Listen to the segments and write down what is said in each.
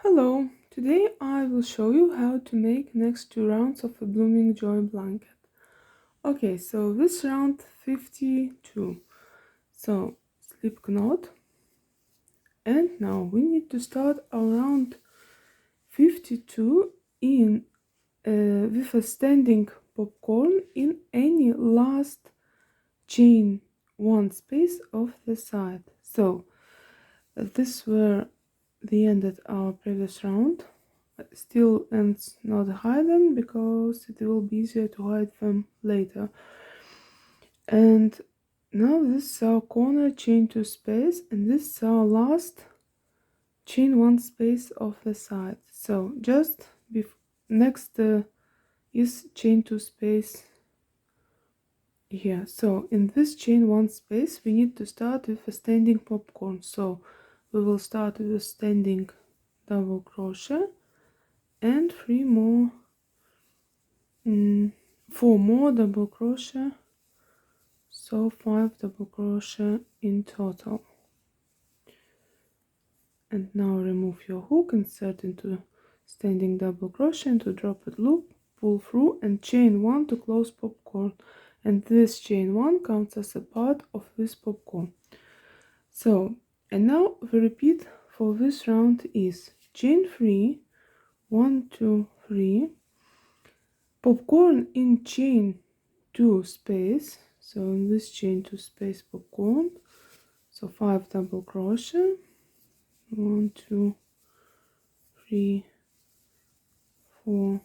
Hello, today I will show you how to make next two rounds of a Blooming Joy blanket. Okay, so this round 52. So slip knot, and now we need to start around 52 in with a standing popcorn in any last chain one space of the side. So this were the end of our previous round. Still ends not hidden because it will be easier to hide them later. And now this is our corner chain two space, and this is our last chain one space of the side. So just next is chain two space here. So in this chain one space we need to start with a standing popcorn. So we will start with a standing double crochet and four more double crochet, so 5 double crochet in total. And now remove your hook, insert into standing double crochet into dropped loop, pull through and chain one to close popcorn, and this chain one counts as a part of this popcorn. So, and now the repeat for this round is chain 3, 1 2 3, popcorn in chain 2 space, so in this chain 2 space popcorn, so 5 double crochet, 1 2 3 4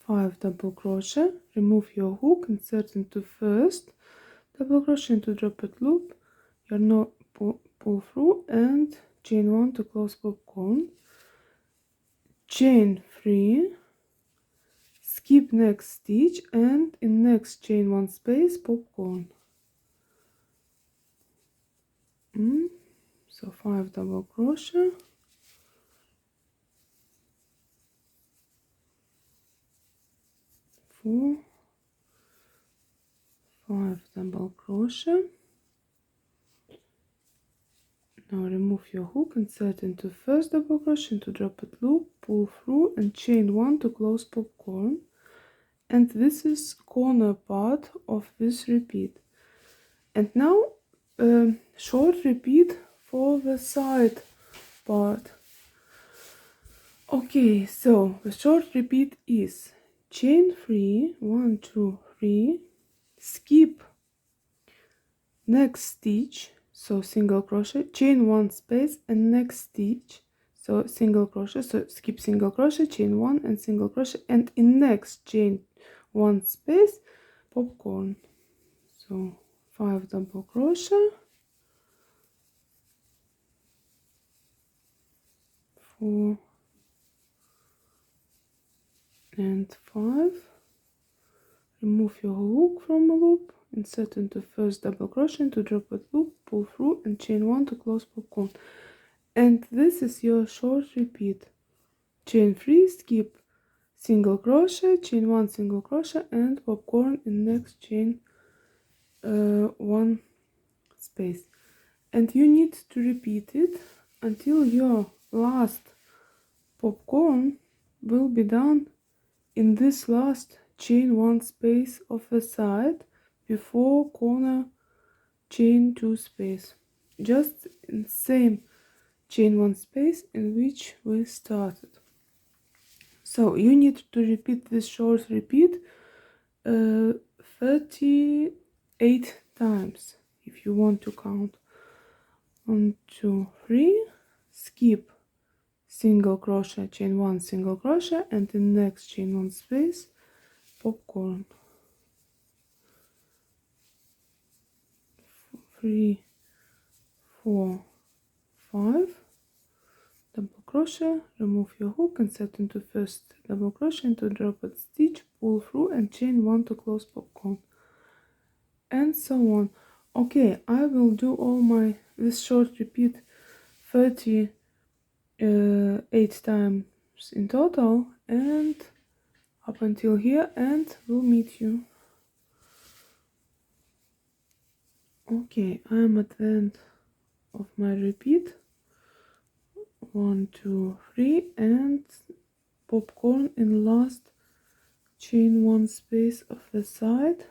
5 double crochet, remove your hook, insert into first double crochet into dropped loop, your knot pull through and chain 1 to close popcorn, chain 3, skip next stitch, and in next chain 1 space popcorn. So 5 double crochet, 4 5 double crochet. Now remove your hook, insert into first double crochet into dropped loop, pull through and chain 1 to close popcorn, and this is corner part of this repeat. And now short repeat for the side part. Okay, so the short repeat is chain 3, 1 2 3, skip next stitch, so single crochet, chain 1 space and next stitch, so single crochet, so skip single crochet, chain 1 and single crochet, and in next chain 1 space popcorn. So 5 double crochet, 4 and 5, remove your hook from a loop, insert into first double crochet into dropped loop, pull through and chain 1 to close popcorn. And this is your short repeat. Chain 3, skip single crochet, chain 1 single crochet and popcorn in next chain 1 space. And you need to repeat it until your last popcorn will be done in this last chain 1 space of the side before corner chain 2 space, just in same chain 1 space in which we started. So you need to repeat this short repeat 38 times if you want to count. 1 2 3, skip single crochet, chain 1 single crochet, and in next chain 1 space popcorn. 3 4 5 double crochet, remove your hook, insert into first double crochet into dropped stitch, pull through and chain 1 to close popcorn, and so on. Okay, I will do all this short repeat 38 times in total and up until here, and we'll meet you. Okay, I am at the end of my repeat, 1 2 3, and popcorn in last chain 1 space of the side.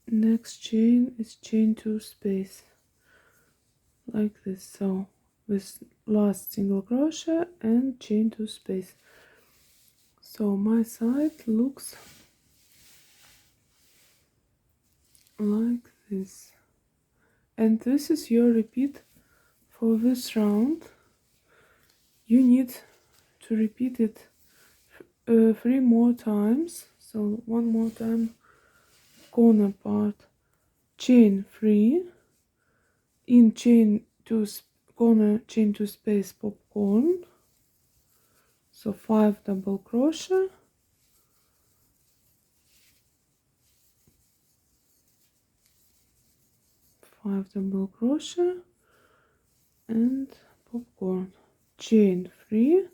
Next chain is chain 2 space, like this. So with last single crochet and chain 2 space. So my side looks like this, and this is your repeat for this round. You need to repeat it 3 more times. So one more time, corner part, chain 3, in chain 2 corner, chain 2 space, popcorn. So 5 double crochet, 5 double crochet, and popcorn, chain 3,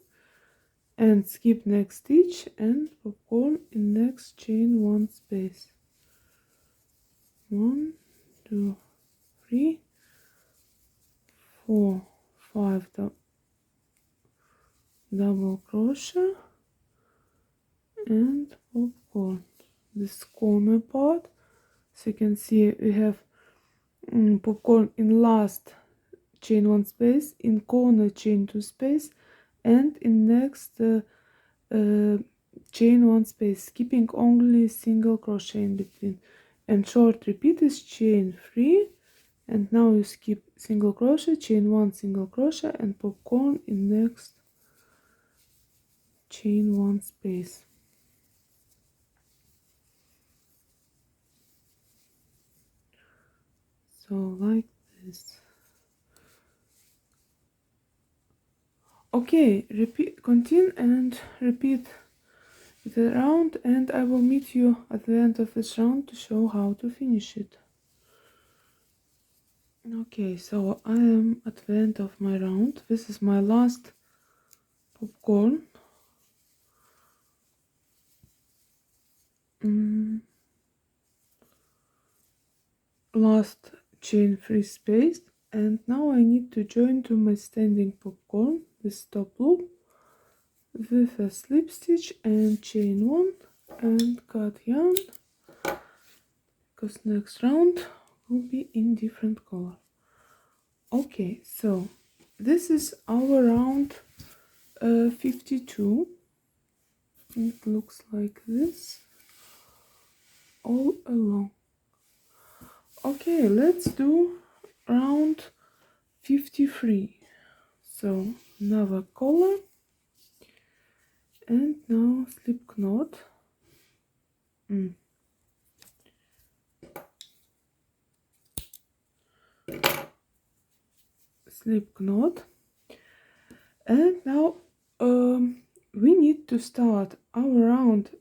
and skip next stitch and popcorn in next chain 1 space. 1 2 3 4 5 double crochet and popcorn. This corner part, so you can see we have popcorn in last chain 1 space, in corner chain 2 space, and in next chain 1 space, skipping only single crochet in between. And short repeat is chain 3, and now you skip single crochet, chain 1 single crochet, and popcorn in next chain 1 space. So like this. Okay, repeat, continue and repeat the round, and I will meet you at the end of this round to show how to finish it. Okay, so I am at the end of my round. This is my last popcorn. Last chain 3 space, and now I need to join to my standing popcorn this top loop with a slip stitch and chain 1 and cut yarn, because next round will be in different color. Okay, so this is our round 52. It looks like this all along. Okay, let's do round 53. So another color, and now slip knot. Slip knot, and now we need to start our round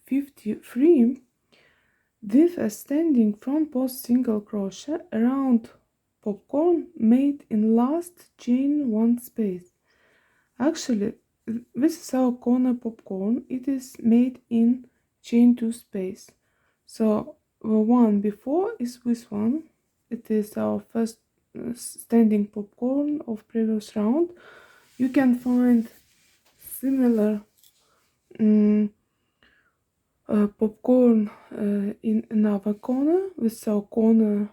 53 with a standing front post single crochet around popcorn made in last chain 1 space. Actually, this is our corner popcorn. It is made in chain 2 space. So the one before is this one. It is our first standing popcorn of previous round. You can find similar popcorn in another corner with our corner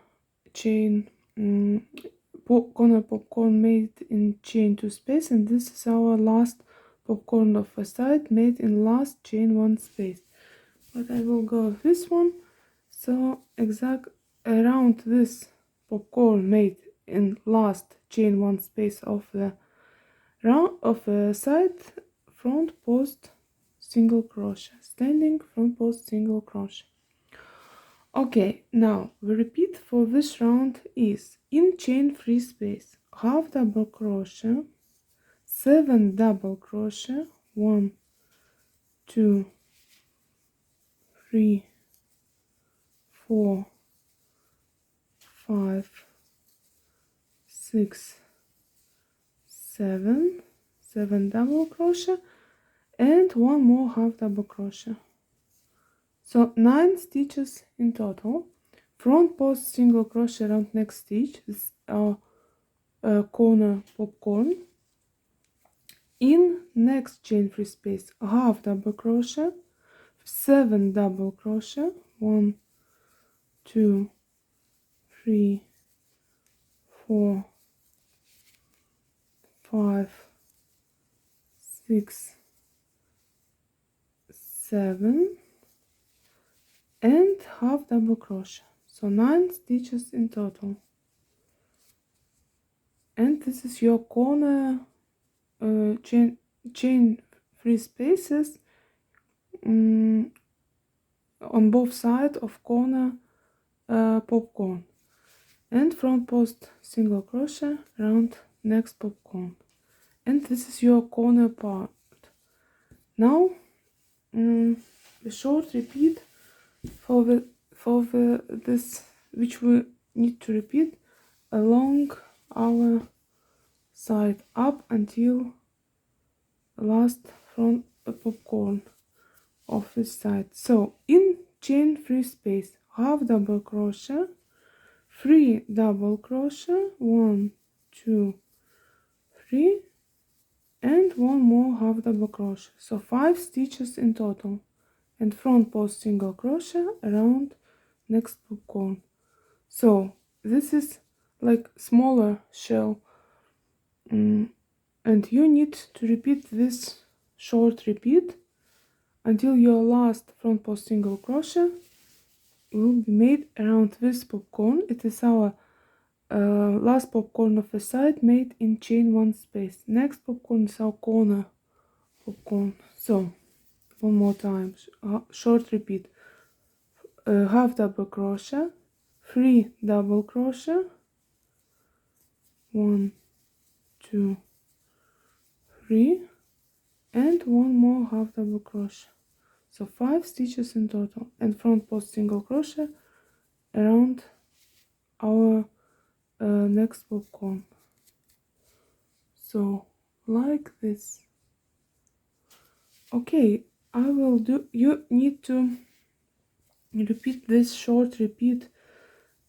chain corner popcorn made in chain 2 space, and this is our last popcorn of a side made in last chain 1 space. But I will go with this one. So exact around this popcorn made in last chain 1 space of the round of a side front post single crochet, standing front post single crochet. Okay, now the repeat for this round is in chain 3 space, half double crochet, 7 double crochet, 1 2 3 4 5 6 7 double crochet, and one more half double crochet. So 9 stitches in total. front post single crochet around next stitch. This is our corner popcorn. In next chain free space, half double crochet, 7 double crochet, 1 2 3 4 5 6 7 and half double crochet, so 9 stitches in total. And this is your corner chain free spaces on both sides of corner popcorn, and front post single crochet around next popcorn, and this is your corner part. Now the short repeat for this, which we need to repeat along our side up until last front popcorn of this side. So in chain free space, half double crochet, 3 double crochet, 1 2 3 and one more half double crochet, so 5 stitches in total, and front post single crochet around next popcorn. So this is like smaller shell, and you need to repeat this short repeat until your last front post single crochet will be made around this popcorn. It is our last popcorn of the side made in chain 1 space. Next popcorn is our corner popcorn. So one more time, short repeat, half double crochet, 3 double crochet, 1 2 3 and one more half double crochet, so 5 stitches in total, and front post single crochet around our next popcorn, so like this. Okay, I will do, you need to repeat this short repeat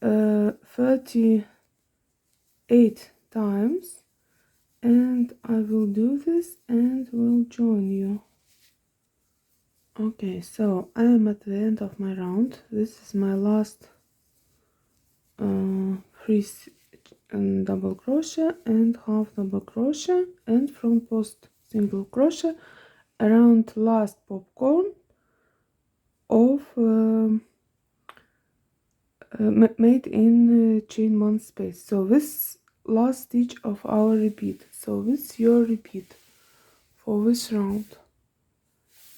38 times, and I will do this and will join you. Okay, so I am at the end of my round. This is my last free and double crochet and half double crochet and front post single crochet around last popcorn of made in chain 1 space. So this last stitch of our repeat. So this is your repeat for this round.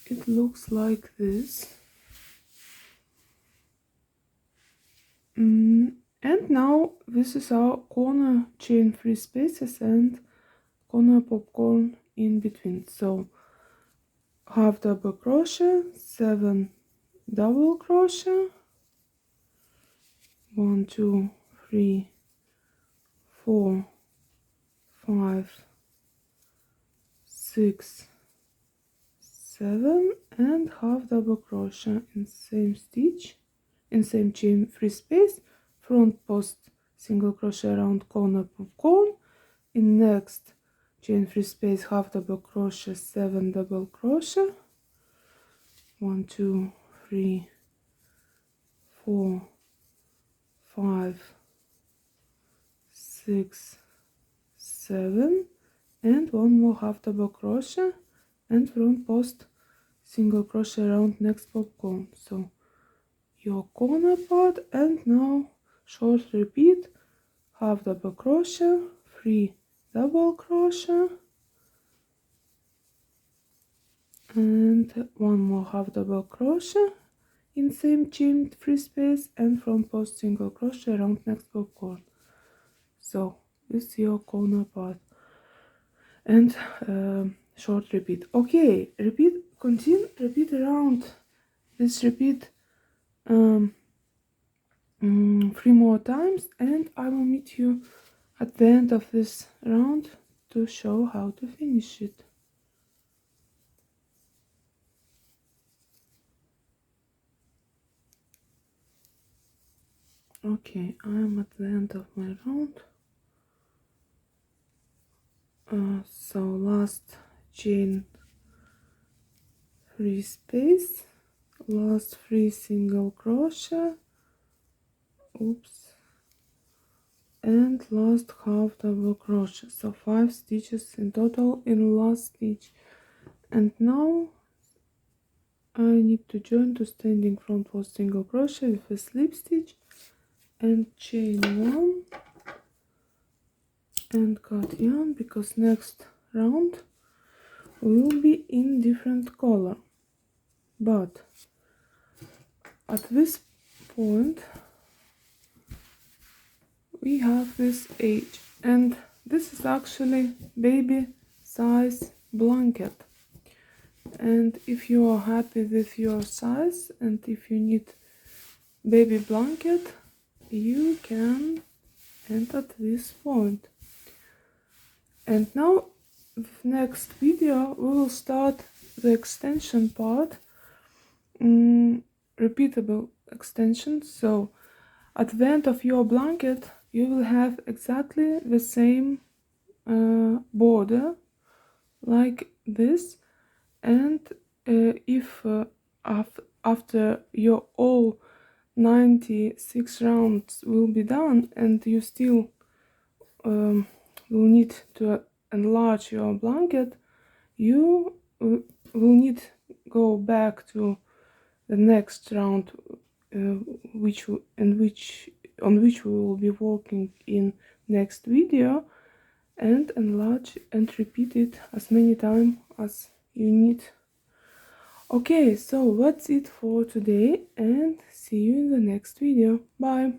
It looks like this. And now this is our corner chain free spaces and corner popcorn in between. So half double crochet, 7 double crochet, 1 2 3 4 5 6 7 and half double crochet in same stitch, in same chain free space, front post single crochet around corner popcorn, in next chain free space half double crochet, 7 double crochet, 1 2 3 4 5 6 7 and one more half double crochet and front post single crochet around next popcorn. So your corner part, and now short repeat, half double crochet, 3 double crochet and one more half double crochet in same chain free space and front post single crochet around next popcorn. So this is your corner part and short repeat. Okay, repeat, continue, repeat around this repeat 3 more times, and I will meet you at the end of this round to show how to finish it. Okay, I'm at the end of my round. So last chain free space, last free single crochet, oops, and last half double crochet, so 5 stitches in total in last stitch. And now I need to join to standing front for single crochet with a slip stitch and chain 1 and cut yarn, because next round will be in different color. But at this point we have this age, and this is actually baby size blanket. And if you are happy with your size and if you need baby blanket, you can end at this point. And now with next video we will start the extension part, repeatable extension. So at the end of your blanket you will have exactly the same border like this. And if after your all 96 rounds will be done and you still will need to enlarge your blanket, you will need go back to the next round, on which we will be working in next video, and enlarge and repeat it as many times as you need. Okay, so that's it for today, and see you in the next video. Bye.